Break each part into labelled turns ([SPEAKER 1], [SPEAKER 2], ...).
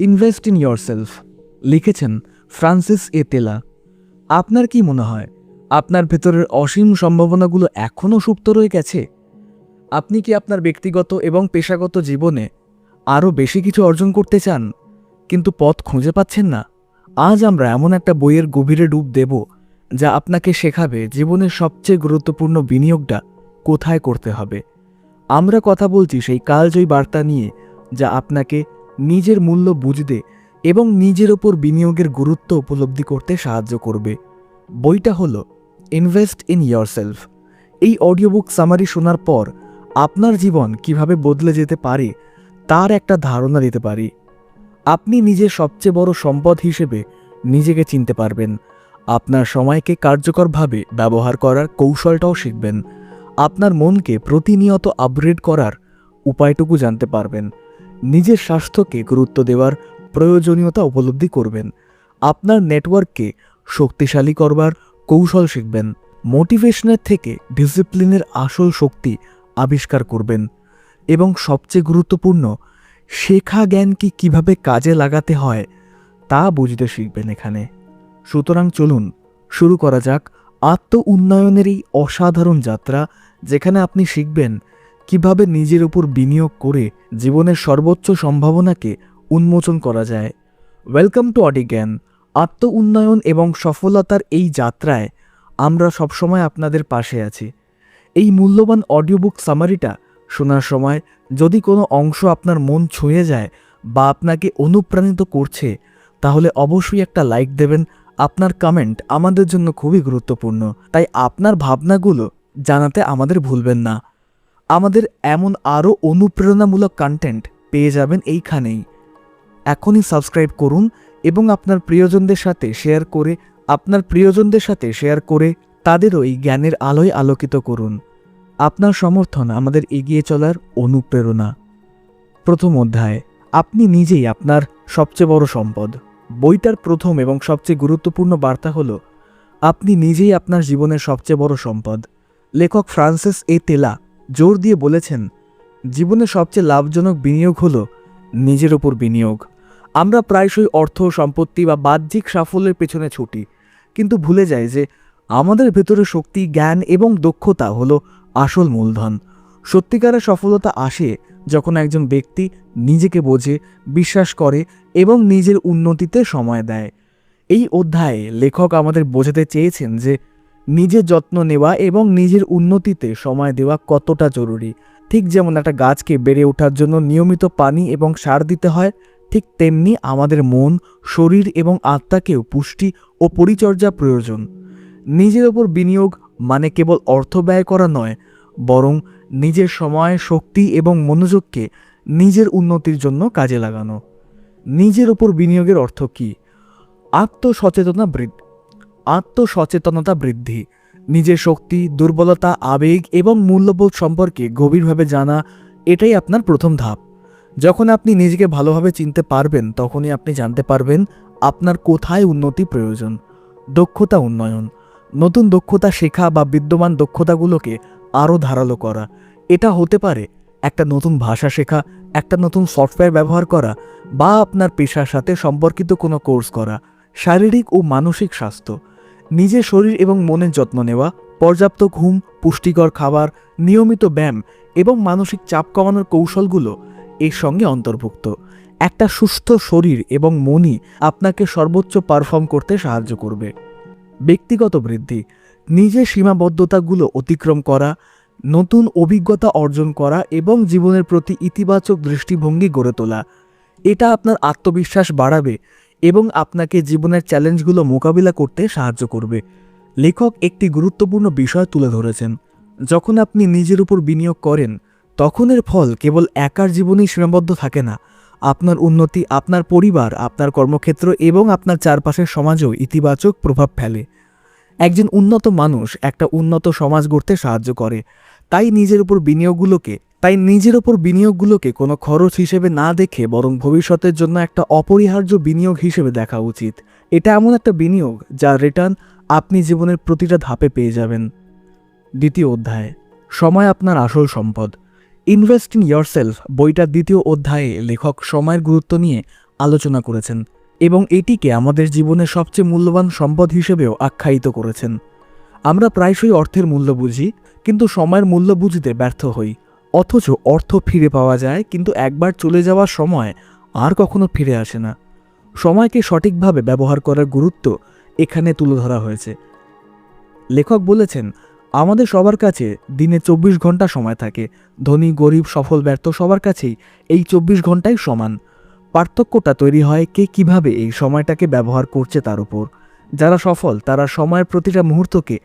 [SPEAKER 1] Invest in yourself লিখেছেন Francis এ তেলা। আপনার কি মনে হয় আপনার ভেতরের অসীম সম্ভাবনাগুলো এখনও সুপ্ত রয়ে গেছে? আপনি কি আপনার ব্যক্তিগত এবং পেশাগত জীবনে আরও বেশি কিছু অর্জন করতে চান, কিন্তু পথ খুঁজে পাচ্ছেন না? আজ আমরা এমন একটা বইয়ের গভীরে ডুব দেব যা আপনাকে শেখাবে জীবনের সবচেয়ে গুরুত্বপূর্ণ বিনিয়োগটা কোথায় করতে হবে। আমরা কথা বলছি সেই কালজয়ী বার্তা নিয়ে যা আপনাকে নিজের মূল্য বুঝতে এবং নিজের ওপর বিনিয়োগের গুরুত্ব উপলব্ধি করতে সাহায্য করবে। বইটা হলো ইনভেস্ট ইন ইয়োরসেলফ। এই অডিও বুক সামারি শোনার পর আপনার জীবন কিভাবে বদলে যেতে পারে তার একটা ধারণা দিতে পারি। আপনি নিজের সবচেয়ে বড় সম্পদ হিসেবে নিজেকে চিনতে পারবেন, আপনার সময়কে কার্যকরভাবে ব্যবহার করার কৌশলটাও শিখবেন, আপনার মনকে প্রতিনিয়ত আপগ্রেড করার উপায়টুকু জানতে পারবেন, নিজের স্বাস্থ্যকে গুরুত্ব দেওয়ার প্রয়োজনীয়তা উপলব্ধি করবেন, আপনার নেটওয়ার্ককে শক্তিশালী করবার কৌশল শিখবেন, মোটিভেশনের থেকে ডিসিপ্লিনের আসল শক্তি আবিষ্কার করবেন এবং সবচেয়ে গুরুত্বপূর্ণ শেখা জ্ঞানকে কিভাবে কাজে লাগাতে হয় তা বুঝতে শিখবেন এখানে। সুতরাং চলুন শুরু করা যাক আত্ম উন্নয়নের এই অসাধারণ যাত্রা, যেখানে আপনি শিখবেন কিভাবে নিজের উপর বিনিয়োগ করে জীবনের সর্বোচ্চ সম্ভাবনাকে উন্মোচন করা যায়। ওয়েলকাম টু অডিজ্ঞান। আত্ম উন্নয়ন এবং সফলতার এই যাত্রায় আমরা সবসময় আপনাদের পাশে আছি। এই মূল্যবান অডিও বুক সামারিটা শোনার সময় যদি কোনো অংশ আপনার মন ছুঁয়ে যায় বা আপনাকে অনুপ্রাণিত করছে, তাহলে অবশ্যই একটা লাইক দেবেন। আপনার কমেন্ট আমাদের জন্য খুবই গুরুত্বপূর্ণ, তাই আপনার ভাবনাগুলো জানাতে আমাদের ভুলবেন না। আমাদের এমন আরও অনুপ্রেরণামূলক কন্টেন্ট পেয়ে যাবেন এইখানেই। এখনই সাবস্ক্রাইব করুন এবং আপনার প্রিয়জনদের সাথে শেয়ার করে তাদেরও এই জ্ঞানের আলোয় আলোকিত করুন। আপনার সমর্থন আমাদের এগিয়ে চলার অনুপ্রেরণা। প্রথম অধ্যায়, আপনি নিজেই আপনার সবচেয়ে বড় সম্পদ। বইটার প্রথম এবং সবচেয়ে গুরুত্বপূর্ণ বার্তা হলো আপনি নিজেই আপনার জীবনের সবচেয়ে বড় সম্পদ। লেখক ফ্রান্সিস এ তেলা জোর দিয়ে বলেছেন, জীবনের সবচেয়ে লাভজনক বিনিয়োগ হলো নিজের ওপর বিনিয়োগ। আমরা প্রায়শই অর্থ, সম্পত্তি বা বাহ্যিক সাফল্যের পেছনে ছুটি, কিন্তু ভুলে যাই যে আমাদের ভেতরে শক্তি, জ্ঞান এবং দক্ষতা হলো আসল মূলধন। সত্যিকারের সফলতা আসে যখন একজন ব্যক্তি নিজেকে বোঝে, বিশ্বাস করে এবং নিজের উন্নতিতে সময় দেয়। এই অধ্যায়ে লেখক আমাদের বোঝাতে চেয়েছেন যে নিজের যত্ন নেওয়া এবং নিজের উন্নতিতে সময় দেওয়া কতটা জরুরি। ঠিক যেমন একটা গাছকে বেড়ে ওঠার জন্য নিয়মিত পানি এবং সার দিতে হয়, ঠিক তেমনি আমাদের মন, শরীর এবং আত্মাকেও পুষ্টি ও পরিচর্যা প্রয়োজন। নিজের ওপর বিনিয়োগ মানে কেবল অর্থ ব্যয় করা নয়, বরং নিজের সময়, শক্তি এবং মনোযোগকে নিজের উন্নতির জন্য কাজে লাগানো। নিজের ওপর বিনিয়োগের অর্থ কী? আত্মসচেতনতা বৃদ্ধি, নিজের শক্তি, দুর্বলতা, আবেগ এবং মূল্যবোধ সম্পর্কে গভীরভাবে জানা, এটাই আপনার প্রথম ধাপ। যখন আপনি নিজেকে ভালোভাবে চিনতে পারবেন, তখনই আপনি জানতে পারবেন আপনার কোথায় উন্নতি প্রয়োজন। দক্ষতা উন্নয়ন, নতুন দক্ষতা শেখা বা বিদ্যমান দক্ষতাগুলোকে আরও ধারালো করা। এটা হতে পারে একটা নতুন ভাষা শেখা, একটা নতুন সফটওয়্যার ব্যবহার করা, বা আপনার পেশার সাথে সম্পর্কিত কোনো কোর্স করা। শারীরিক ও মানসিক স্বাস্থ্য, নিজের শরীর এবং মনের যত্ন নেওয়া, পর্যাপ্ত ঘুম, পুষ্টিকর খাবার, নিয়মিত ব্যায়াম এবং মানসিক চাপ কমানোর কৌশলগুলো এর সঙ্গে অন্তর্ভুক্ত। একটা সুস্থ শরীর এবং মনই আপনাকে সর্বোচ্চ পারফর্ম করতে সাহায্য করবে। ব্যক্তিগত বৃদ্ধি, নিজের সীমাবদ্ধতাগুলো অতিক্রম করা, নতুন অভিজ্ঞতা অর্জন করা এবং জীবনের প্রতি ইতিবাচক দৃষ্টিভঙ্গি গড়ে তোলা। এটা আপনার আত্মবিশ্বাস বাড়াবে এবং আপনাকে জীবনের চ্যালেঞ্জগুলো মোকাবিলা করতে সাহায্য করবে। লেখক একটি গুরুত্বপূর্ণ বিষয় তুলে ধরেছেন, যখন আপনি নিজের উপর বিনিয়োগ করেন, তখন এর ফল কেবল একার জীবনেই সীমাবদ্ধ থাকে না। আপনার উন্নতি আপনার পরিবার, আপনার কর্মক্ষেত্র এবং আপনার চারপাশের সমাজেও ইতিবাচক প্রভাব ফেলে। একজন উন্নত মানুষ একটা উন্নত সমাজ গড়তে সাহায্য করে। তাই নিজের উপর বিনিয়োগগুলোকে কোনো খরচ হিসেবে না দেখে বরং ভবিষ্যতের জন্য একটা অপরিহার্য বিনিয়োগ হিসেবে দেখা উচিত। এটা এমন একটা বিনিয়োগ যার রিটার্ন আপনি জীবনের প্রতিটা ধাপে পেয়ে যাবেন। দ্বিতীয় অধ্যায়, সময় আপনার আসল সম্পদ। ইনভেস্ট ইন ইয়োরসেলফ বইটার দ্বিতীয় অধ্যায়ে লেখক সময়ের গুরুত্ব নিয়ে আলোচনা করেছেন এবং এটিকে আমাদের জীবনের সবচেয়ে মূল্যবান সম্পদ হিসেবেও আখ্যায়িত করেছেন। আমরা প্রায়শই অর্থের মূল্য বুঝি, কিন্তু সময়ের মূল্য বুঝতে ব্যর্থ হই। অথচ অর্থ ফিরে পাওয়া যায়, কিন্তু একবার চলে যাওয়ার সময় আর কখনো ফিরে আসে না। সময়কে সঠিকভাবে ব্যবহার করার গুরুত্ব এখানে তুলে ধরা হয়েছে। লেখক বলেছেন, আমাদের সবার কাছে দিনে 24 ঘন্টা সময় থাকে। ধনী, গরিব, সফল, ব্যর্থ সবার কাছেই এই 24 ঘন্টাই সমান। পার্থক্যটা তৈরি হয় কে কিভাবে এই সময়টাকে ব্যবহার করছে তার উপর। যারা সফল তারা সময়ের প্রতিটা মুহূর্তকে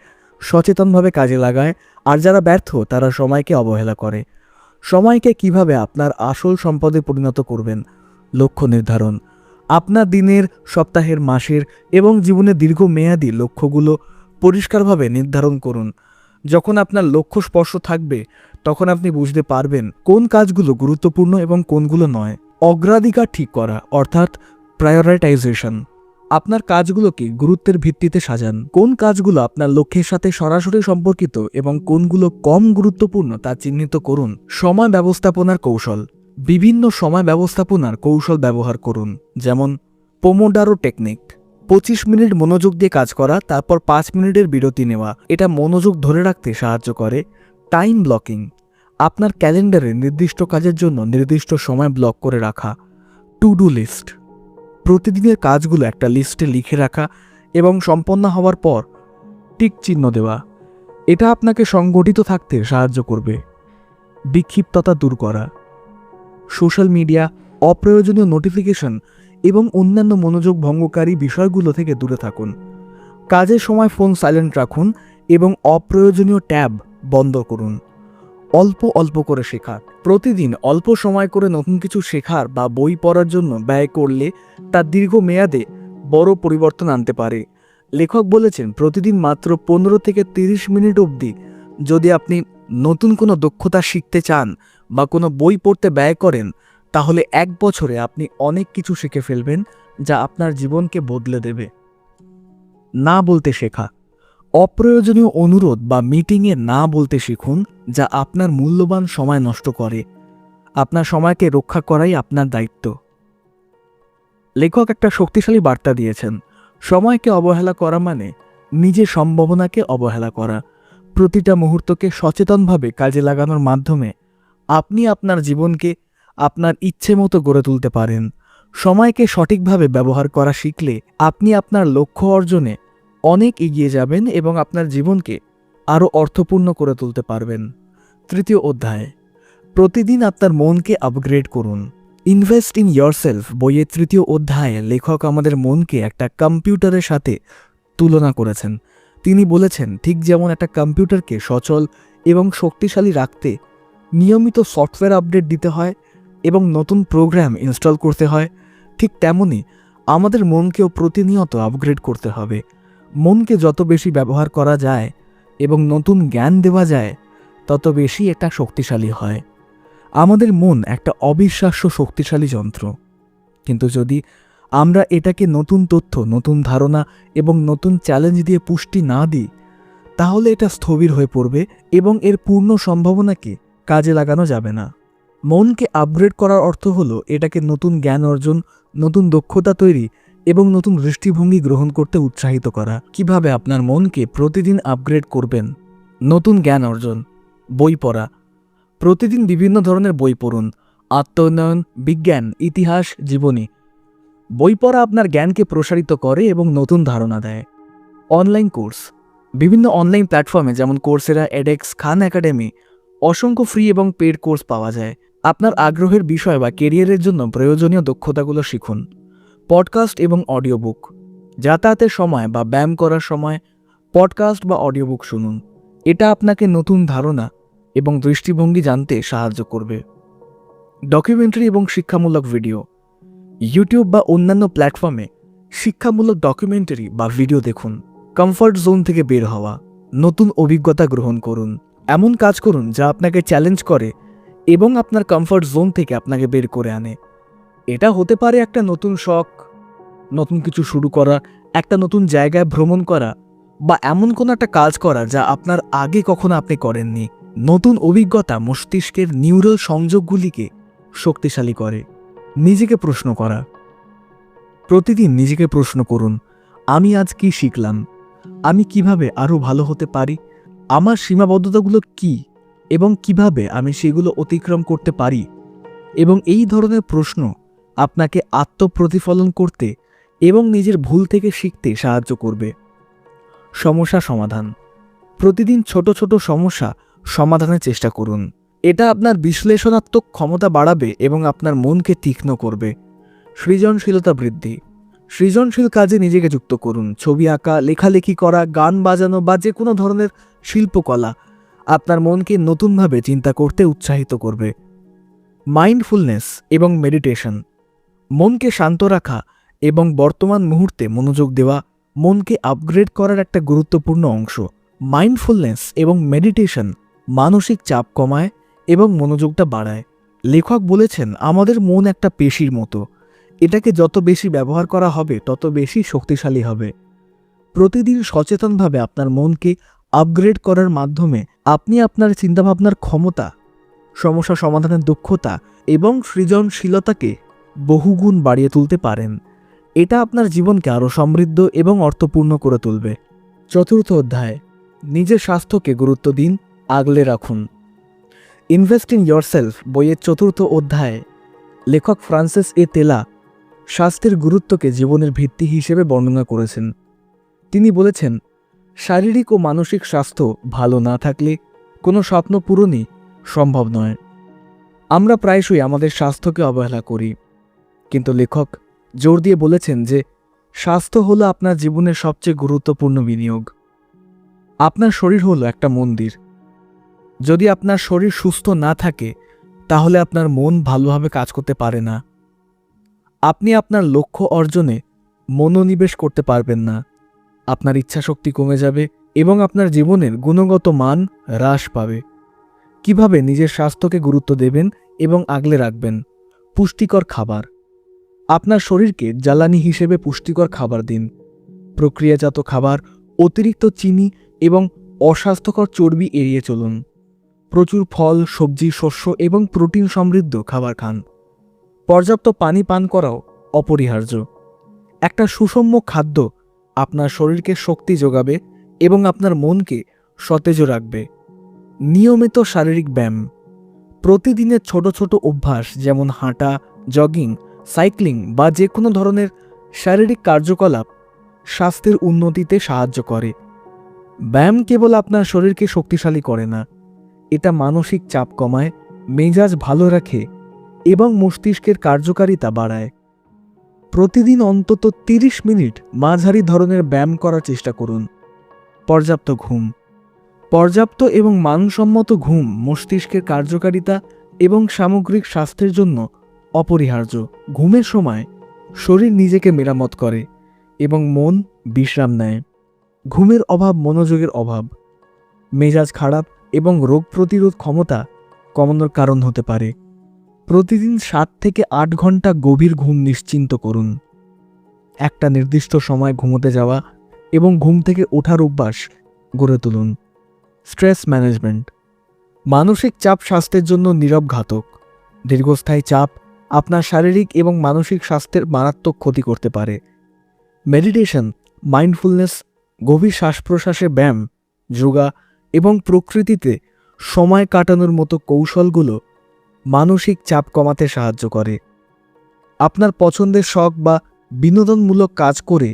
[SPEAKER 1] সচেতনভাবে কাজে লাগায়, আর যারা ব্যর্থ তারা সময়কে অবহেলা করে। সময়কে কিভাবে আপনার আসল সম্পদে পরিণত করবেন? লক্ষ্য নির্ধারণ। আপনার দিনের, সপ্তাহের, মাসের এবং জীবনের দীর্ঘমেয়াদী লক্ষ্যগুলো পরিষ্কারভাবে নির্ধারণ করুন। যখন আপনার লক্ষ্য স্পষ্ট থাকবে, তখন আপনি বুঝতে পারবেন কোন কাজগুলো গুরুত্বপূর্ণ এবং কোনগুলো নয়। অগ্রাধিকার ঠিক করা, অর্থাৎ প্রায়োরিটাইজেশন। আপনার কাজগুলোকে গুরুত্বের ভিত্তিতে সাজান। কোন কাজগুলো আপনার লক্ষ্যের সাথে সরাসরি সম্পর্কিত এবং কোনগুলো কম গুরুত্বপূর্ণ তা চিহ্নিত করুন। সময় ব্যবস্থাপনার কৌশল। বিভিন্ন সময় ব্যবস্থাপনার কৌশল ব্যবহার করুন, যেমন পোমোডারো টেকনিক। 25 মিনিট মনোযোগ দিয়ে কাজ করা, তারপর 5 মিনিটের বিরতি নেওয়া। এটা মনোযোগ ধরে রাখতে সাহায্য করে। Time blocking. আপনার ক্যালেন্ডারে নির্দিষ্ট কাজের জন্য নির্দিষ্ট সময় ব্লক করে রাখা। To do list. প্রতিদিনের কাজগুলো একটা লিস্টে লিখে রাখা এবং সম্পন্ন হওয়ার পর টিক চিহ্ন দেওয়া। এটা আপনাকে সংগঠিত থাকতে সাহায্য করবে। বিক্ষিপ্ততা দূর করা। সোশ্যাল মিডিয়া, অপ্রয়োজনীয় নোটিফিকেশন এবং অন্যান্য মনোযোগ ভঙ্গকারী বিষয়গুলো থেকে দূরে থাকুন। কাজের সময় ফোন সাইলেন্ট রাখুন এবং অপ্রয়োজনীয় ট্যাব বন্ধ করুন। অল্প অল্প করে শেখা। প্রতিদিন অল্প সময় করে নতুন কিছু শেখার বা বই পড়ার জন্য ব্যয় করলে তা দীর্ঘমেয়াদে বড় পরিবর্তন আনতে পারে। লেখক বলেছেন, প্রতিদিন মাত্র 15 থেকে 30 মিনিট অবধি যদি আপনি নতুন কোনো দক্ষতা শিখতে চান বা কোনো বই পড়তে ব্যয় করেন, তাহলে 1 বছরে আপনি অনেক কিছু শিখে ফেলবেন, যা আপনার জীবনকে বদলে দেবে। না বলতে শেখা। অপ্রয়োজনীয় অনুরোধ বা মিটিংয়ে না বলতে শিখুন, যা আপনার মূল্যবান সময় নষ্ট করে। আপনার সময়কে রক্ষা করাই আপনার দায়িত্ব। লেখক একটা শক্তিশালী বার্তা দিয়েছেন, সময়কে অবহেলা করা মানে নিজের সম্ভাবনাকে অবহেলা করা। প্রতিটা মুহূর্তকে সচেতনভাবে কাজে লাগানোর মাধ্যমে আপনি আপনার জীবনকে আপনার ইচ্ছে মতো গড়ে তুলতে পারেন। সময়কে সঠিকভাবে ব্যবহার করা শিখলে আপনি আপনার লক্ষ্য অর্জনে অনেক এগিয়ে যাবেন এবং আপনার জীবনকে আরও অর্থপূর্ণ করে তুলতে পারবেন। তৃতীয় অধ্যায়, প্রতিদিন আপনার মনকে আপগ্রেড করুন। ইনভেস্ট ইন ইয়োরসেলফ বইয়ের 3য় অধ্যায়ে লেখক আমাদের মনকে একটা কম্পিউটারের সাথে তুলনা করেছেন। তিনি বলেছেন, ঠিক যেমন একটা কম্পিউটারকে সচল এবং শক্তিশালী রাখতে নিয়মিত সফটওয়্যার আপডেট দিতে হয় এবং নতুন প্রোগ্রাম ইনস্টল করতে হয়, ঠিক তেমনি আমাদের মনকেও প্রতিনিয়ত আপগ্রেড করতে হবে। মনকে যত বেশি ব্যবহার করা যায় এবং নতুন জ্ঞান দেওয়া যায়, তত বেশি এটা শক্তিশালী হয়। আমাদের মন একটা অবিশ্বাস্য শক্তিশালী যন্ত্র, কিন্তু যদি আমরা এটাকে নতুন তথ্য, নতুন ধারণা এবং নতুন চ্যালেঞ্জ দিয়ে পুষ্টি না দিই, তাহলে এটা স্থবির হয়ে পড়বে এবং এর পূর্ণ সম্ভাবনাকে কাজে লাগানো যাবে না। মনকে আপগ্রেড করার অর্থ হলো এটাকে নতুন জ্ঞান অর্জন, নতুন দক্ষতা তৈরি এবং নতুন দৃষ্টিভঙ্গি গ্রহণ করতে উৎসাহিত করা। কিভাবে আপনার মনকে প্রতিদিন আপগ্রেড করবেন? নতুন জ্ঞান অর্জন। বই পড়া। প্রতিদিন বিভিন্ন ধরনের বই পড়ুন। আত্মোন্নয়ন, বিজ্ঞান, ইতিহাস, জীবনী। বই পড়া আপনার জ্ঞানকে প্রসারিত করে এবং নতুন ধারণা দেয়। Online course. বিভিন্ন অনলাইন প্ল্যাটফর্মে যেমন কোর্সেরা, এডেক্স, খান একাডেমি অসংখ্য ফ্রি এবং পেড কোর্স পাওয়া যায়। আপনার আগ্রহের বিষয় বা কেরিয়ারের জন্য প্রয়োজনীয় দক্ষতাগুলো শিখুন। পডকাস্ট এবং অডিও বুক। যাতায়াতের সময় বা ব্যায়াম করার সময় পডকাস্ট বা অডিও বুক শুনুন। এটা আপনাকে নতুন ধারণা এবং দৃষ্টিভঙ্গি জানতে সাহায্য করবে। ডকুমেন্টারি এবং শিক্ষামূলক ভিডিও। ইউটিউব বা অন্যান্য প্ল্যাটফর্মে শিক্ষামূলক ডকুমেন্টারি বা ভিডিও দেখুন। কমফর্ট জোন থেকে বের হওয়া। নতুন অভিজ্ঞতা গ্রহণ করুন। এমন কাজ করুন যা আপনাকে চ্যালেঞ্জ করে এবং আপনার কমফর্ট জোন থেকে আপনাকে বের করে আনে। এটা হতে পারে একটা নতুন শখ, নতুন কিছু শুরু করা, একটা নতুন জায়গায় ভ্রমণ করা, বা এমন কোনো একটা কাজ করা যা আপনার আগে কখনো আপনি করেননি। নতুন অভিজ্ঞতা মস্তিষ্কের নিউরাল সংযোগগুলিকে শক্তিশালী করে। নিজেকে প্রশ্ন করা। প্রতিদিন নিজেকে প্রশ্ন করুন, আমি আজ কি শিখলাম, আমি কিভাবে আরও ভালো হতে পারি, আমার সীমাবদ্ধতাগুলো কি এবং কিভাবে আমি সেগুলো অতিক্রম করতে পারি। এবং এই ধরনের প্রশ্ন আপনাকে আত্মপ্রতিফলন করতে এবং নিজের ভুল থেকে শিখতে সাহায্য করবে। সমস্যা সমাধান। প্রতিদিন ছোট ছোট সমস্যা সমাধানের চেষ্টা করুন। এটা আপনার বিশ্লেষণাত্মক ক্ষমতা বাড়াবে এবং আপনার মনকে তীক্ষ্ণ করবে। সৃজনশীলতা বৃদ্ধি। সৃজনশীল কাজে নিজেকে যুক্ত করুন। ছবি আঁকা, লেখালেখি করা, গান বাজানো বা যে কোনো ধরনের শিল্পকলা আপনার মনকে নতুনভাবে চিন্তা করতে উৎসাহিত করবে। মাইন্ডফুলনেস এবং মেডিটেশন। মনকে শান্ত রাখা এবং বর্তমান মুহূর্তে মনোযোগ দেওয়া মনকে আপগ্রেড করার একটা গুরুত্বপূর্ণ অংশ। মাইন্ডফুলনেস এবং মেডিটেশন মানসিক চাপ কমায় এবং মনোযোগটা বাড়ায়। লেখক বলেছেন, আমাদের মন একটা পেশির মতো, এটাকে যত বেশি ব্যবহার করা হবে তত বেশি শক্তিশালী হবে। প্রতিদিন সচেতনভাবে আপনার মনকে আপগ্রেড করার মাধ্যমে আপনি আপনার চিন্তাভাবনার ক্ষমতা, সমস্যা সমাধানের দক্ষতা এবং সৃজনশীলতাকে বহুগুণ বাড়িয়ে তুলতে পারেন। এটা আপনার জীবনকে আরও সমৃদ্ধ এবং অর্থপূর্ণ করে তুলবে। চতুর্থ অধ্যায়, নিজের স্বাস্থ্যকে গুরুত্ব দিন, আগলে রাখুন। ইনভেস্ট ইন ইয়োরসেলফ বইয়ের চতুর্থ অধ্যায়ে লেখক ফ্রান্সিস এ তেলা স্বাস্থ্যের গুরুত্বকে জীবনের ভিত্তি হিসেবে বর্ণনা করেছেন। তিনি বলেছেন, শারীরিক ও মানসিক স্বাস্থ্য ভালো না থাকলে কোনো স্বপ্ন পূরণই সম্ভব নয়। আমরা প্রায়শই আমাদের স্বাস্থ্যকে অবহেলা করি, কিন্তু লেখক জোর দিয়ে বলেছেন যে স্বাস্থ্য হলো আপনার জীবনের সবচেয়ে গুরুত্বপূর্ণ বিনিয়োগ। আপনার শরীর হলো একটা মন্দির। যদি আপনার শরীর সুস্থ না থাকে তাহলে আপনার মন ভালোভাবে কাজ করতে পারে না। আপনি আপনার লক্ষ্য অর্জনে মনোনিবেশ করতে পারবেন না, আপনার ইচ্ছাশক্তি কমে যাবে এবং আপনার জীবনের গুণগত মান হ্রাস পাবে। কিভাবে নিজের স্বাস্থ্যকে গুরুত্ব দেবেন এবং আগলে রাখবেন? পুষ্টিকর খাবার। আপনার শরীরকে জ্বালানি হিসেবে পুষ্টিকর খাবার দিন। প্রক্রিয়াজাত খাবার, অতিরিক্ত চিনি এবং অস্বাস্থ্যকর চর্বি এড়িয়ে চলুন। প্রচুর ফল, সবজি, শস্য এবং প্রোটিন সমৃদ্ধ খাবার খান। পর্যাপ্ত পানি পান করাও অপরিহার্য। একটা সুষম খাদ্য আপনার শরীরকে শক্তি যোগাবে এবং আপনার মনকে সতেজ রাখবে। নিয়মিত শারীরিক ব্যায়াম। প্রতিদিনের ছোট ছোট অভ্যাস যেমন হাঁটা, জগিং, সাইক্লিং বা যে কোনো ধরনের শারীরিক কার্যকলাপ স্বাস্থ্যের উন্নতিতে সাহায্য করে। ব্যায়াম কেবল আপনার শরীরকে শক্তিশালী করে না, এটা মানসিক চাপ কমায়, মেজাজ ভালো রাখে এবং মস্তিষ্কের কার্যকারিতা বাড়ায়। প্রতিদিন অন্তত 30 মিনিট মাঝারি ধরনের ব্যায়াম করার চেষ্টা করুন। পর্যাপ্ত ঘুম। পর্যাপ্ত এবং মানসম্মত ঘুম মস্তিষ্কের কার্যকারিতা এবং সামগ্রিক স্বাস্থ্যের জন্য অপরিহার্য। ঘুমের সময় শরীর নিজেকে মেরামত করে এবং মন বিশ্রাম নেয়। ঘুমের অভাব মনোযোগের অভাব, মেজাজ খারাপ এবং রোগ প্রতিরোধ ক্ষমতা কমানোর কারণ হতে পারে। প্রতিদিন 7 থেকে 8 ঘন্টা গভীর ঘুম নিশ্চিন্ত করুন। একটা নির্দিষ্ট সময় ঘুমোতে যাওয়া এবং ঘুম থেকে ওঠার অভ্যাস গড়ে তুলুন। Stress management. মানসিক চাপ স্বাস্থ্যের জন্য নীরব ঘাতক। দীর্ঘস্থায়ী চাপ আপনার শারীরিক এবং মানসিক স্বাস্থ্যের মারাত্মক ক্ষতি করতে পারে। মেডিটেশন, মাইন্ডফুলনেস, গভীর শ্বাস প্রশ্বাসে ব্যায়াম, যোগা এবং প্রকৃতিতে সময় কাটানোর মতো কৌশলগুলো মানসিক চাপ কমাতে সাহায্য করে। আপনার পছন্দের শখ বা বিনোদনমূলক কাজ করে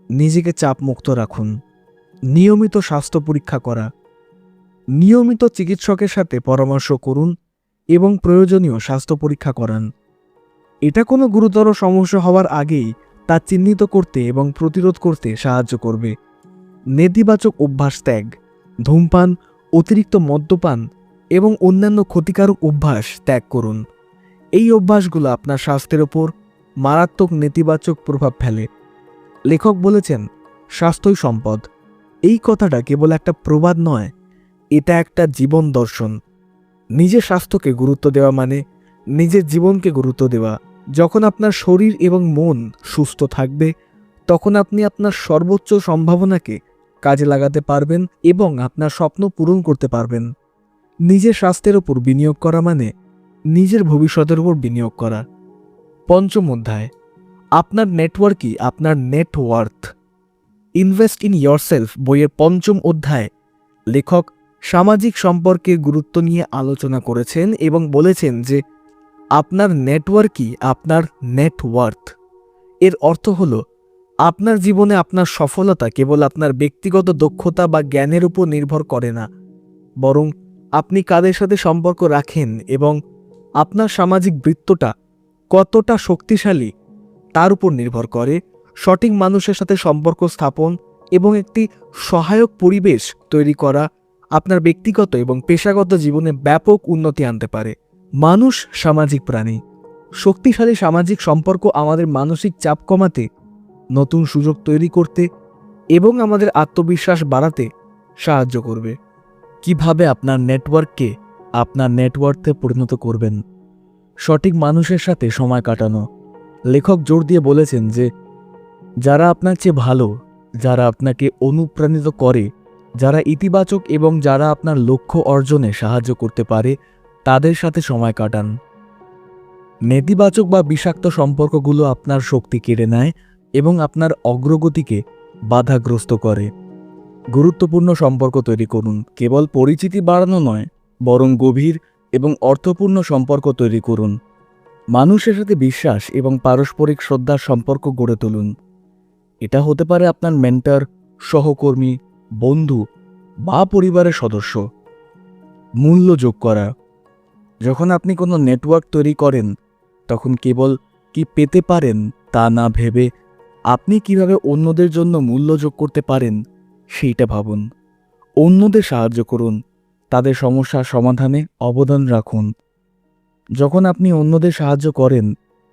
[SPEAKER 1] নিজেকে চাপমুক্ত রাখুন। নিয়মিত স্বাস্থ্য পরীক্ষা করা। নিয়মিত চিকিৎসকের সাথে পরামর্শ করুন এবং প্রয়োজনীয় স্বাস্থ্য পরীক্ষা করান। এটা কোনো গুরুতর সমস্যা হওয়ার আগেই তা চিহ্নিত করতে এবং প্রতিরোধ করতে সাহায্য করবে। নেতিবাচক অভ্যাস ত্যাগ। ধূমপান, অতিরিক্ত মদ্যপান এবং অন্যান্য ক্ষতিকারক অভ্যাস ত্যাগ করুন। এই অভ্যাসগুলো আপনার স্বাস্থ্যের ওপর মারাত্মক নেতিবাচক প্রভাব ফেলে। লেখক বলেছেন, স্বাস্থ্যই সম্পদ। এই কথাটা কেবল একটা প্রবাদ নয়, এটা একটা জীবন দর্শন। নিজের স্বাস্থ্যকে গুরুত্ব দেওয়া মানে নিজের জীবনকে গুরুত্ব দেওয়া। যখন আপনার শরীর এবং মন সুস্থ থাকবে তখন আপনি আপনার সর্বোচ্চ সম্ভাবনাকে কাজে লাগাতে পারবেন এবং আপনার স্বপ্ন পূরণ করতে পারবেন। নিজের স্বাস্থ্যের ওপর বিনিয়োগ করা মানে নিজের ভবিষ্যতের উপর বিনিয়োগ করা। পঞ্চম অধ্যায়, আপনার নেটওয়ার্কই আপনার নেটওয়ার্থ। ইনভেস্ট ইন ইয়োরসেলফ বইয়ের ৫ম অধ্যায়ে লেখক সামাজিক সম্পর্কের গুরুত্ব নিয়ে আলোচনা করেছেন এবং বলেছেন যে আপনার নেটওয়ার্কই আপনার নেটওয়ার্থ। এর অর্থ হল আপনার জীবনে আপনার সফলতা কেবল আপনার ব্যক্তিগত দক্ষতা বা জ্ঞানের উপর নির্ভর করে না, বরং আপনি কাদের সাথে সম্পর্ক রাখেন এবং আপনার সামাজিক বৃত্তটা কতটা শক্তিশালী তার উপর নির্ভর করে। সঠিক মানুষের সাথে সম্পর্ক স্থাপন এবং একটি সহায়ক পরিবেশ তৈরি করা আপনার ব্যক্তিগত এবং পেশাগত জীবনে ব্যাপক উন্নতি আনতে পারে। মানুষ সামাজিক প্রাণী। শক্তিশালী সামাজিক সম্পর্ক আমাদের মানসিক চাপ কমাতে, নতুন সুযোগ তৈরি করতে এবং আমাদের আত্মবিশ্বাস বাড়াতে সাহায্য করবে। কিভাবে আপনার নেটওয়ার্ককে আপনার নেটওয়ার্থে পরিণত করবেন? সঠিক মানুষের সাথে সময় কাটানো। লেখক জোর দিয়ে বলেছেন যে যারা আপনার চেয়ে ভালো, যারা আপনাকে অনুপ্রাণিত করে, যারা ইতিবাচক এবং যারা আপনার লক্ষ্য অর্জনে সাহায্য করতে পারে তাদের সাথে সময় কাটান। নেতিবাচক বা বিষাক্ত সম্পর্কগুলো আপনার শক্তি কেড়ে নেয় এবং আপনার অগ্রগতিকে বাধাগ্রস্ত করে। গুরুত্বপূর্ণ সম্পর্ক তৈরি করুন। কেবল পরিচিতি বাড়ানো নয়, বরং গভীর এবং অর্থপূর্ণ সম্পর্ক তৈরি করুন। মানুষের সাথে বিশ্বাস এবং পারস্পরিক শ্রদ্ধার সম্পর্ক গড়ে তুলুন। এটা হতে পারে আপনার মেন্টর, সহকর্মী, বন্ধু বা পরিবারের সদস্য। মূল্য যোগ করা। যখন আপনি কোনো নেটওয়ার্ক তৈরি করেন তখন কেবল কি পেতে পারেন তা না ভেবে আপনি কিভাবে অন্যদের জন্য মূল্য যোগ করতে পারেন সেইটা ভাবুন। অন্যদের সাহায্য করুন, তাদের সমস্যার সমাধানে অবদান রাখুন। যখন আপনি অন্যদের সাহায্য করেন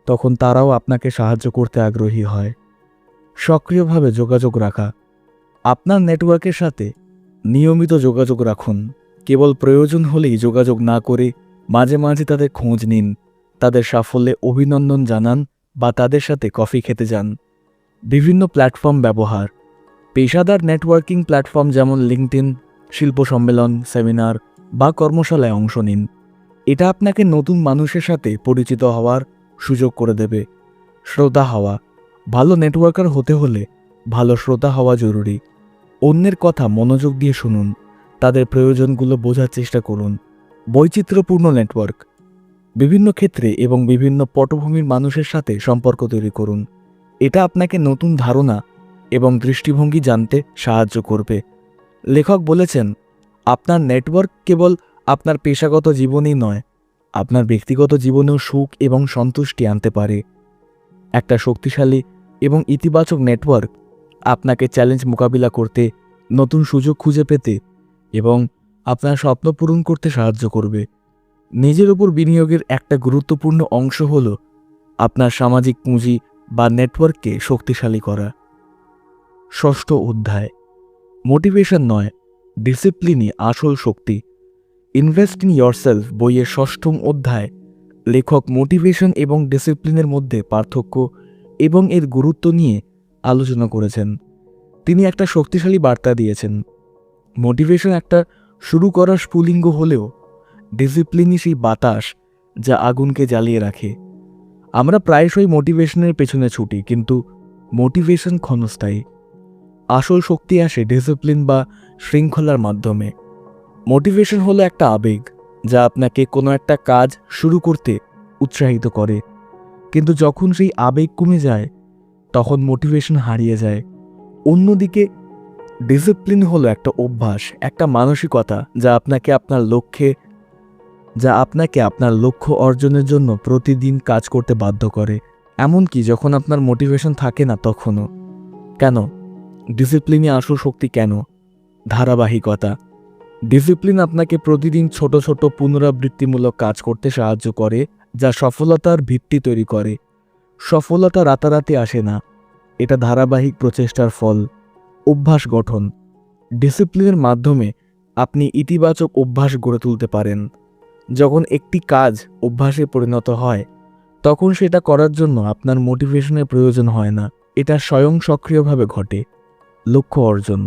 [SPEAKER 1] তখন তারাও আপনাকে সাহায্য করতে আগ্রহী হয়। সক্রিয়ভাবে যোগাযোগ রাখা। আপনার নেটওয়ার্কের সাথে নিয়মিত যোগাযোগ রাখুন। কেবল প্রয়োজন হলেই যোগাযোগ না করে মাঝে মাঝে তাদের খোঁজ নিন, তাদের সাফল্যে অভিনন্দন জানান বা তাদের সাথে কফি খেতে যান। বিভিন্ন প্ল্যাটফর্ম ব্যবহার। পেশাদার নেটওয়ার্কিং প্ল্যাটফর্ম যেমন লিঙ্কডইন, শিল্প সম্মেলন, সেমিনার বা কর্মশালায় অংশ নিন। এটা আপনাকে নতুন মানুষের সাথে পরিচিত হওয়ার সুযোগ করে দেবে। শ্রোতা হওয়া। ভালো নেটওয়ার্কার হতে হলে ভালো শ্রোতা হওয়া জরুরি। অন্যের কথা মনোযোগ দিয়ে শুনুন, তাদের প্রয়োজনগুলো বোঝার চেষ্টা করুন। বৈচিত্র্যপূর্ণ নেটওয়ার্ক। বিভিন্ন ক্ষেত্রে এবং বিভিন্ন পটভূমির মানুষের সাথে সম্পর্ক তৈরি করুন। এটা আপনাকে নতুন ধারণা এবং দৃষ্টিভঙ্গি জানতে সাহায্য করবে। লেখক বলেছেন, আপনার নেটওয়ার্ক কেবল আপনার পেশাগত জীবনেই নয়, আপনার ব্যক্তিগত জীবনেও সুখ এবং সন্তুষ্টি আনতে পারে। একটা শক্তিশালী এবং ইতিবাচক নেটওয়ার্ক আপনাকে চ্যালেঞ্জ মোকাবিলা করতে, নতুন সুযোগ খুঁজে পেতে এবং আপনার স্বপ্ন পূরণ করতে সাহায্য করবে। নিজের উপর বিনিয়োগের একটা গুরুত্বপূর্ণ অংশ হল আপনার সামাজিক পুঁজি বা নেটওয়ার্ককে শক্তিশালী করা। ৬ষ্ঠ অধ্যায়। মোটিভেশন নয়, ডিসিপ্লিনই আসল শক্তি। ইনভেস্ট ইন ইয়োরসেলফ বইয়ের ৬ষ্ঠম অধ্যায় লেখক মোটিভেশন এবং ডিসিপ্লিনের মধ্যে পার্থক্য এবং এর গুরুত্ব নিয়ে আলোচনা করেছেন। তিনি একটা শক্তিশালী বার্তা দিয়েছেন। মোটিভেশন একটা শুরু করার স্ফুলিঙ্গ হলেও ডিসিপ্লিনই সেই বাতাস যা আগুনকে জ্বালিয়ে রাখে। আমরা প্রায়শই মোটিভেশনের পেছনে ছুটি, কিন্তু মোটিভেশন ক্ষণস্থায়ী। আসল শক্তি আসে ডিসিপ্লিন বা শৃঙ্খলার মাধ্যমে। মোটিভেশন হলো একটা আবেগ যা আপনাকে কোনো একটা কাজ শুরু করতে উৎসাহিত করে, কিন্তু যখন সেই আবেগ কমে যায় তখন মোটিভেশন হারিয়ে যায়। অন্যদিকে ডিসিপ্লিন হলো একটা অভ্যাস, একটা মানসিকতা যা আপনাকে আপনার লক্ষ্য অর্জনের জন্য প্রতিদিন কাজ করতে বাধ্য করে, এমনকি যখন আপনার মোটিভেশন থাকে না তখনও। কেন ডিসিপ্লিনই আসল শক্তি? কেন? ধারাবাহিকতা। ডিসিপ্লিন আপনাকে প্রতিদিন ছোট ছোট পুনরাবৃত্তিমূলক কাজ করতে সাহায্য করে, যা সফলতার ভিত্তি তৈরি করে। সফলতা রাতারাতি আসে না, এটা ধারাবাহিক প্রচেষ্টার ফল। অভ্যাস গঠন। ডিসিপ্লিনের মাধ্যমে আপনি ইতিবাচক অভ্যাস গড়ে তুলতে পারেন। যখন একটি কাজ অভ্যাসে পরিণত হয় তখন সেটা করার জন্য আপনার মোটিভেশনের প্রয়োজন হয় না, এটা স্বয়ং সক্রিয়ভাবে ঘটে। লক্ষ্য অর্জন।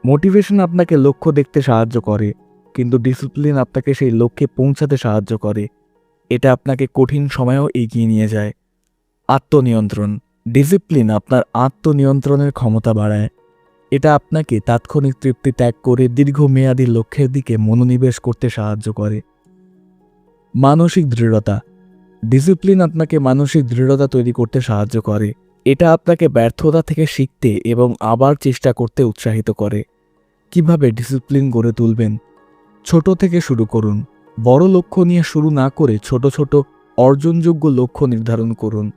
[SPEAKER 1] মোটিভেশন আপনাকে লক্ষ্য দেখতে সাহায্য করে, কিন্তু ডিসিপ্লিন আপনাকে সেই লক্ষ্যে পৌঁছাতে সাহায্য করে। এটা আপনাকে কঠিন সময়েও এগিয়ে নিয়ে যায়। আত্মনিয়ন্ত্রণ। ডিসিপ্লিন আপনার আত্মনিয়ন্ত্রণের ক্ষমতা বাড়ায়। এটা আপনাকে তাৎক্ষণিক তৃপ্তি ত্যাগ করে দীর্ঘমেয়াদী লক্ষ্যের দিকে মনোনিবেশ করতে সাহায্য করে। মানসিক দৃঢ়তা। ডিসিপ্লিন আপনাকে মানসিক দৃঢ়তা তৈরি করতে সাহায্য করে। এটা আপনাকে ব্যর্থতা থেকে শিখতে এবং আবার চেষ্টা করতে উৎসাহিত করে। কিভাবে ডিসিপ্লিন গড়ে তুলবেন? ছোট থেকে শুরু করুন। বড় লক্ষ্য নিয়ে শুরু না করে ছোট ছোট অর্জনযোগ্য লক্ষ্য নির্ধারণ করুন।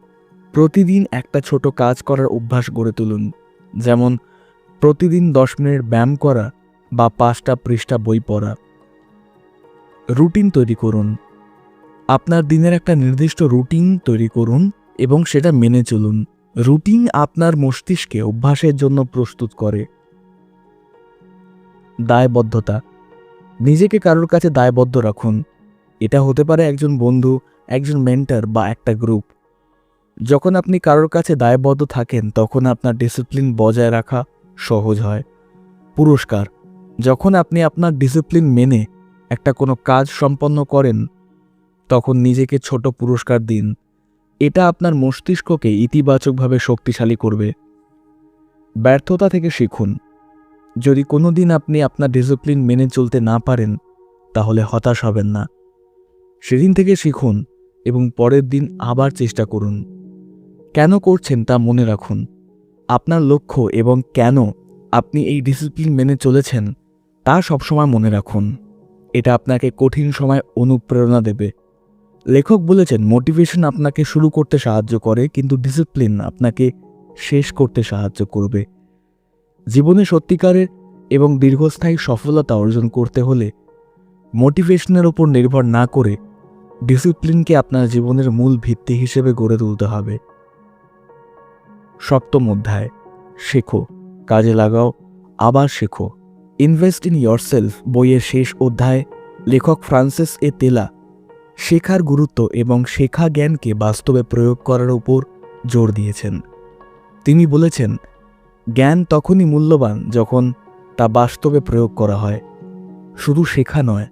[SPEAKER 1] প্রতিদিন একটা ছোট কাজ করার অভ্যাস গড়ে তুলুন, যেমন প্রতিদিন 10 মিনিট ব্যায়াম করা বা 5টা পৃষ্ঠা বই পড়া। রুটিন তৈরি করুন। আপনার দিনের একটা নির্দিষ্ট রুটিন তৈরি করুন এবং সেটা মেনে চলুন। রুটিন আপনার মস্তিষ্কে অভ্যাসের জন্য প্রস্তুত করে। দায়বদ্ধতা। নিজেকে কারোর কাছে দায়বদ্ধ রাখুন। এটা হতে পারে একজন বন্ধু, একজন মেন্টর বা একটা গ্রুপ। যখন আপনি কারোর কাছে দায়বদ্ধ থাকেন তখন আপনার ডিসিপ্লিন বজায় রাখা সহজ হয়। পুরস্কার। যখন আপনি আপনার ডিসিপ্লিন মেনে একটা কোনো কাজ সম্পন্ন করেন তখন নিজেকে ছোট পুরস্কার দিন। এটা আপনার মস্তিষ্ককে ইতিবাচকভাবে শক্তিশালী করবে। ব্যর্থতা থেকে শিখুন। যদি কোনো দিন আপনি আপনার ডিসিপ্লিন মেনে চলতে না পারেন তাহলে হতাশ হবেন না। সেদিন থেকে শিখুন এবং পরের দিন আবার চেষ্টা করুন। কেন করছেন তা মনে রাখুন। আপনার লক্ষ্য এবং কেন আপনি এই ডিসিপ্লিন মেনে চলেছেন তা সবসময় মনে রাখুন। এটা আপনাকে কঠিন সময় অনুপ্রেরণা দেবে। লেখক বলেছেন, মোটিভেশন আপনাকে শুরু করতে সাহায্য করে, কিন্তু ডিসিপ্লিন আপনাকে শেষ করতে সাহায্য করবে। জীবনে সত্যিকারের এবং দীর্ঘস্থায়ী সফলতা অর্জন করতে হলে মোটিভেশনের উপর নির্ভর না করে ডিসিপ্লিনকে আপনার জীবনের মূল ভিত্তি হিসেবে গড়ে তুলতে হবে। 7ম অধ্যায়, শেখো, কাজে লাগাও, আবার শেখো। ইনভেস্ট ইন ইয়রসেলফ বইয়ের শেষ অধ্যায়ে লেখক ফ্রান্সিস এ তেলা শেখার গুরুত্ব এবং শেখা জ্ঞানকে বাস্তবে প্রয়োগ করার উপর জোর দিয়েছেন। তিনি বলেছেন, জ্ঞান তখনই মূল্যবান যখন তা বাস্তবে প্রয়োগ করা হয়। শুধু শেখা নয়,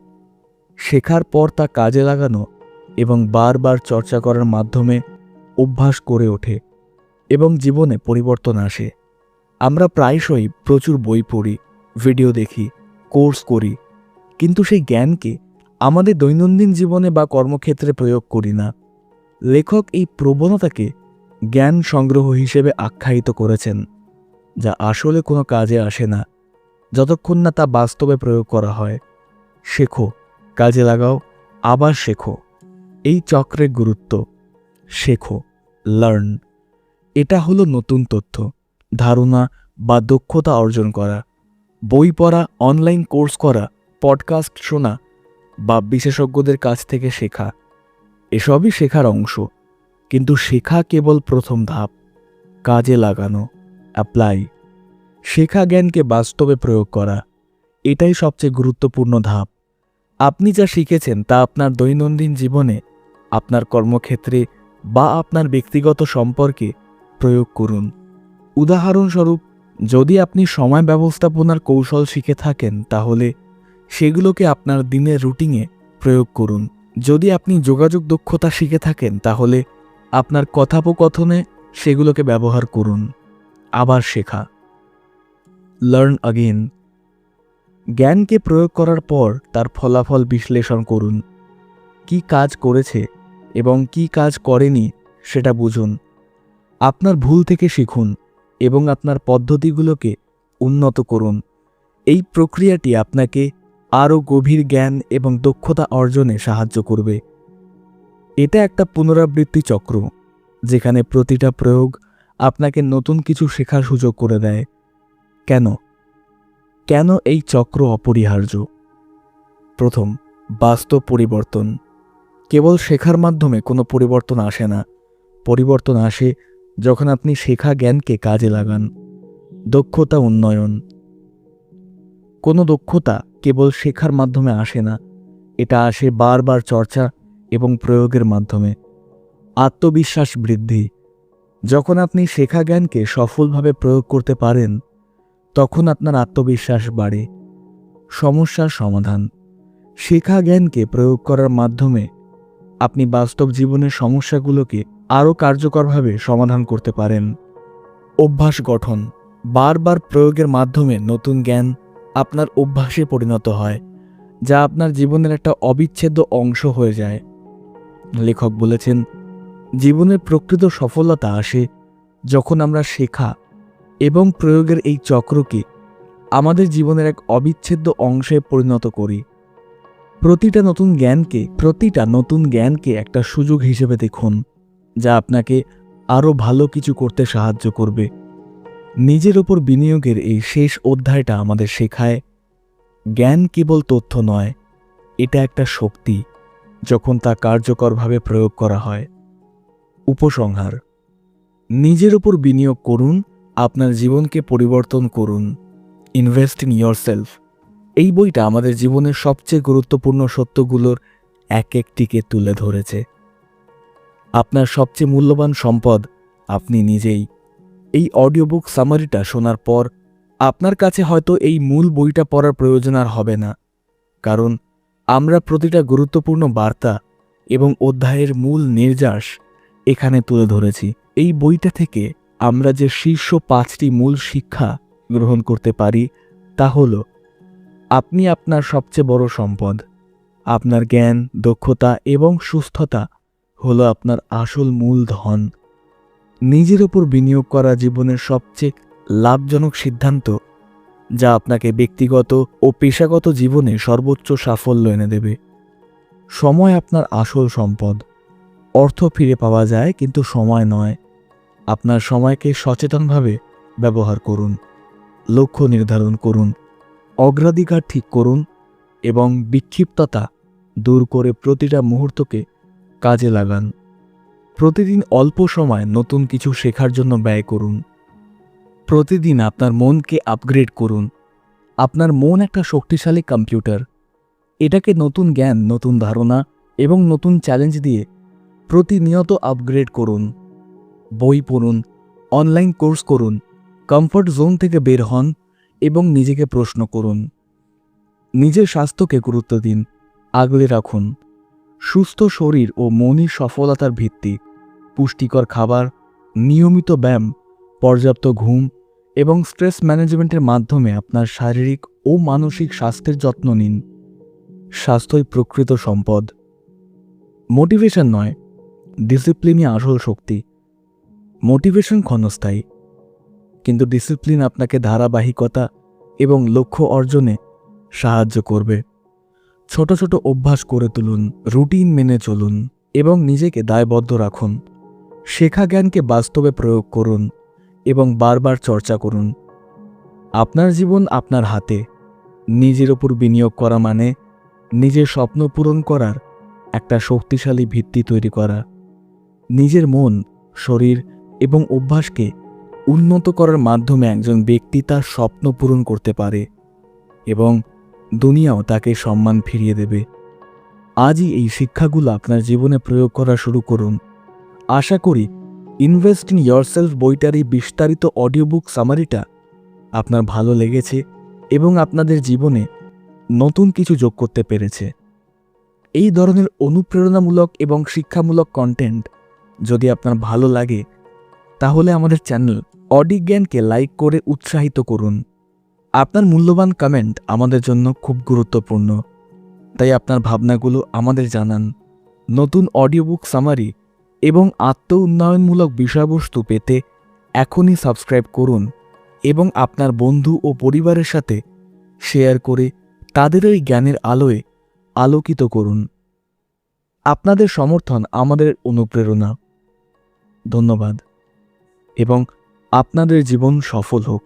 [SPEAKER 1] শেখার পর তা কাজে লাগানো এবং বারবার চর্চা করার মাধ্যমে অভ্যাস করে ওঠে এবং জীবনে পরিবর্তন আসে। আমরা প্রায়শই প্রচুর বই পড়ি, ভিডিও দেখি, কোর্স করি, কিন্তু সেই জ্ঞানকে আমাদের দৈনন্দিন জীবনে বা কর্মক্ষেত্রে প্রয়োগ করি না। লেখক এই প্রবণতাকে জ্ঞান সংগ্রহ হিসেবে আখ্যায়িত করেছেন, যা আসলে কোনো কাজে আসে না যতক্ষণ না তা বাস্তবে প্রয়োগ করা হয়। শেখো, কাজে লাগাও, আবার শেখো। এই চক্রের গুরুত্ব। শেখো, লার্ন। এটা হলো নতুন তথ্য, ধারণা বা দক্ষতা অর্জন করা। বই পড়া, অনলাইন কোর্স করা, পডকাস্ট শোনা বা বিশেষজ্ঞদের কাছ থেকে শেখা, এসবই শেখার অংশ। কিন্তু শেখা কেবল প্রথম ধাপ। কাজে লাগানো, অ্যাপ্লাই, শেখা জ্ঞানকে বাস্তবে প্রয়োগ করা, এটাই সবচেয়ে গুরুত্বপূর্ণ ধাপ। আপনি যা শিখেছেন তা আপনার দৈনন্দিন জীবনে, আপনার কর্মক্ষেত্রে বা আপনার ব্যক্তিগত সম্পর্কে প্রয়োগ করুন। উদাহরণস্বরূপ, যদি আপনি সময় ব্যবস্থাপনার কৌশল শিখে থাকেন তাহলে সেগুলোকে আপনার দিনের রুটিনে প্রয়োগ করুন। যদি আপনি যোগাযোগ দক্ষতা শিখে থাকেন তাহলে আপনার কথোপকথনে সেগুলোকে ব্যবহার করুন। আবার শেখা, লার্ন আগেন। জ্ঞানকে প্রয়োগ করার পর তার ফলাফল বিশ্লেষণ করুন। কি কাজ করেছে এবং কি কাজ করেনি সেটা বুঝুন। আপনার ভুল থেকে শিখুন এবং আপনার পদ্ধতিগুলোকে উন্নত করুন। এই প্রক্রিয়াটি আপনাকে আরও গভীর জ্ঞান এবং দক্ষতা অর্জনে সাহায্য করবে। এটা একটা পুনরাবৃত্তি চক্র, যেখানে প্রতিটা প্রয়োগ আপনাকে নতুন কিছু শেখার সুযোগ করে দেয়। কেন এই চক্র অপরিহার্য? প্রথম, বাস্তব পরিবর্তন। কেবল শেখার মাধ্যমে কোনো পরিবর্তন আসে না। পরিবর্তন আসে যখন আপনি শেখা জ্ঞানকে কাজে লাগান। দক্ষতা উন্নয়ন। কোনো দক্ষতা কেবল শেখার মাধ্যমে আসে না, এটা আসে বারবার চর্চা এবং প্রয়োগের মাধ্যমে। আত্মবিশ্বাস বৃদ্ধি। যখন আপনি শেখা জ্ঞানকে সফলভাবে প্রয়োগ করতে পারেন তখন আপনার আত্মবিশ্বাস বাড়ে। সমস্যার সমাধান। শেখা জ্ঞানকে প্রয়োগ করার মাধ্যমে আপনি বাস্তব জীবনের সমস্যাগুলোকে আরও কার্যকরভাবে সমাধান করতে পারেন। অভ্যাস গঠন। বারবার প্রয়োগের মাধ্যমে নতুন জ্ঞান আপনার অভ্যাসে পরিণত হয়, যা আপনার জীবনের একটা অবিচ্ছেদ্য অংশ হয়ে যায়। লেখক বলেছেন, জীবনের প্রকৃত সফলতা আসে যখন আমরা শেখা এবং প্রয়োগের এই চক্রকে আমাদের জীবনের এক অবিচ্ছেদ্য অংশে পরিণত করি। প্রতিটা নতুন জ্ঞানকে একটা সুযোগ হিসেবে দেখুন, যা আপনাকে আরও ভালো কিছু করতে সাহায্য করবে। নিজের ওপর বিনিয়োগের এই শেষ অধ্যায়টা আমাদের শেখায়, জ্ঞান কেবল তথ্য নয়, এটা একটা শক্তি যখন তা কার্যকরভাবে প্রয়োগ করা হয়। উপসংহার: নিজের ওপর বিনিয়োগ করুন, আপনার জীবনকে পরিবর্তন করুন। Invest in yourself. এই বইটা আমাদের জীবনের সবচেয়ে গুরুত্বপূর্ণ সত্যগুলোর এক একটিকে তুলে ধরেছে। আপনার সবচেয়ে মূল্যবান সম্পদ আপনি নিজেই। এই অডিও বুক সামারিটা শোনার পর আপনার কাছে হয়তো এই মূল বইটা পড়ার প্রয়োজন আর হবে না, কারণ আমরা প্রতিটা গুরুত্বপূর্ণ বার্তা এবং অধ্যায়ের মূল নির্যাস এখানে তুলে ধরেছি। এই বইটা থেকে আমরা যে শীর্ষ 5টি মূল শিক্ষা গ্রহণ করতে পারি তা হল: আপনি আপনার সবচেয়ে বড় সম্পদ। আপনার জ্ঞান, দক্ষতা এবং সুস্থতা হলো আপনার আসল মূলধন। নিজের ওপর বিনিয়োগ করা জীবনের সবচেয়ে লাভজনক সিদ্ধান্ত, যা আপনাকে ব্যক্তিগত ও পেশাগত জীবনে সর্বোচ্চ সাফল্য এনে দেবে। সময় আপনার আসল সম্পদ। অর্থ ফিরে পাওয়া যায়, কিন্তু সময় নয়। আপনার সময়কে সচেতনভাবে ব্যবহার করুন। লক্ষ্য নির্ধারণ করুন, অগ্রাধিকার ঠিক করুন এবং বিক্ষিপ্ততা দূর করে প্রতিটা মুহূর্তকে কাজে লাগান। প্রতিদিন অল্প সময় নতুন কিছু শেখার জন্য ব্যয় করুন। প্রতিদিন আপনার মনকে আপগ্রেড করুন। আপনার মন একটা শক্তিশালী কম্পিউটার। এটাকে নতুন জ্ঞান, নতুন ধারণা এবং নতুন চ্যালেঞ্জ দিয়ে প্রতিনিয়ত আপগ্রেড করুন। বই পড়ুন, অনলাইন কোর্স করুন, কমফর্ট জোন থেকে বের হন এবং নিজেকে প্রশ্ন করুন। নিজের স্বাস্থ্যকে গুরুত্ব দিন, আগলে রাখুন। সুস্থ শরীর ও মনই সফলতার ভিত্তি। পুষ্টিকর খাবার, নিয়মিত ব্যায়াম, পর্যাপ্ত ঘুম এবং স্ট্রেস ম্যানেজমেন্টের মাধ্যমে আপনার শারীরিক ও মানসিক স্বাস্থ্যের যত্ন নিন। স্বাস্থ্যই প্রকৃত সম্পদ। মোটিভেশন নয়, ডিসিপ্লিনই আসল শক্তি। মোটিভেশন ক্ষণস্থায়ী, কিন্তু ডিসিপ্লিন আপনাকে ধারাবাহিকতা এবং লক্ষ্য অর্জনে সাহায্য করবে। ছোট ছোট অভ্যাস করে তুলুন, রুটিন মেনে চলুন এবং নিজেকে দায়বদ্ধ রাখুন। শেখা জ্ঞানকে বাস্তবে প্রয়োগ করুন এবং বারবার চর্চা করুন। আপনার জীবন আপনার হাতে। নিজের ওপর বিনিয়োগ করা মানে নিজের স্বপ্ন পূরণ করার একটা শক্তিশালী ভিত্তি তৈরি করা। নিজের মন, শরীর এবং অভ্যাসকে উন্নত করার মাধ্যমে একজন ব্যক্তি তার স্বপ্ন পূরণ করতে পারে এবং দুনিয়াও তাকে সম্মান ফিরিয়ে দেবে। আজই এই শিক্ষাগুলো আপনার জীবনে প্রয়োগ করা শুরু করুন। আশা করি ইনভেস্ট ইন ইয়োরসেলফ বইটার এই বিস্তারিত অডিও বুক সামারিটা আপনার ভালো লেগেছে এবং আপনাদের জীবনে নতুন কিছু যোগ করতে পেরেছে। এই ধরনের অনুপ্রেরণামূলক এবং শিক্ষামূলক কন্টেন্ট যদি আপনার ভালো লাগে, তাহলে আমাদের চ্যানেল অডিজ্ঞানকে লাইক করে উৎসাহিত করুন। আপনার মূল্যবান কমেন্ট আমাদের জন্য খুব গুরুত্বপূর্ণ, তাই আপনার ভাবনাগুলো আমাদের জানান। নতুন অডিও বুক সামারি এবং আত্ম উন্নয়নমূলক বিষয়বস্তু পেতে এখনই সাবস্ক্রাইব করুন এবং আপনার বন্ধু ও পরিবারের সাথে শেয়ার করে তাদের এই জ্ঞানের আলোয় আলোকিত করুন। আপনাদের সমর্থন আমাদের অনুপ্রেরণা। ধন্যবাদ এবং আপনাদের জীবন সফল হোক।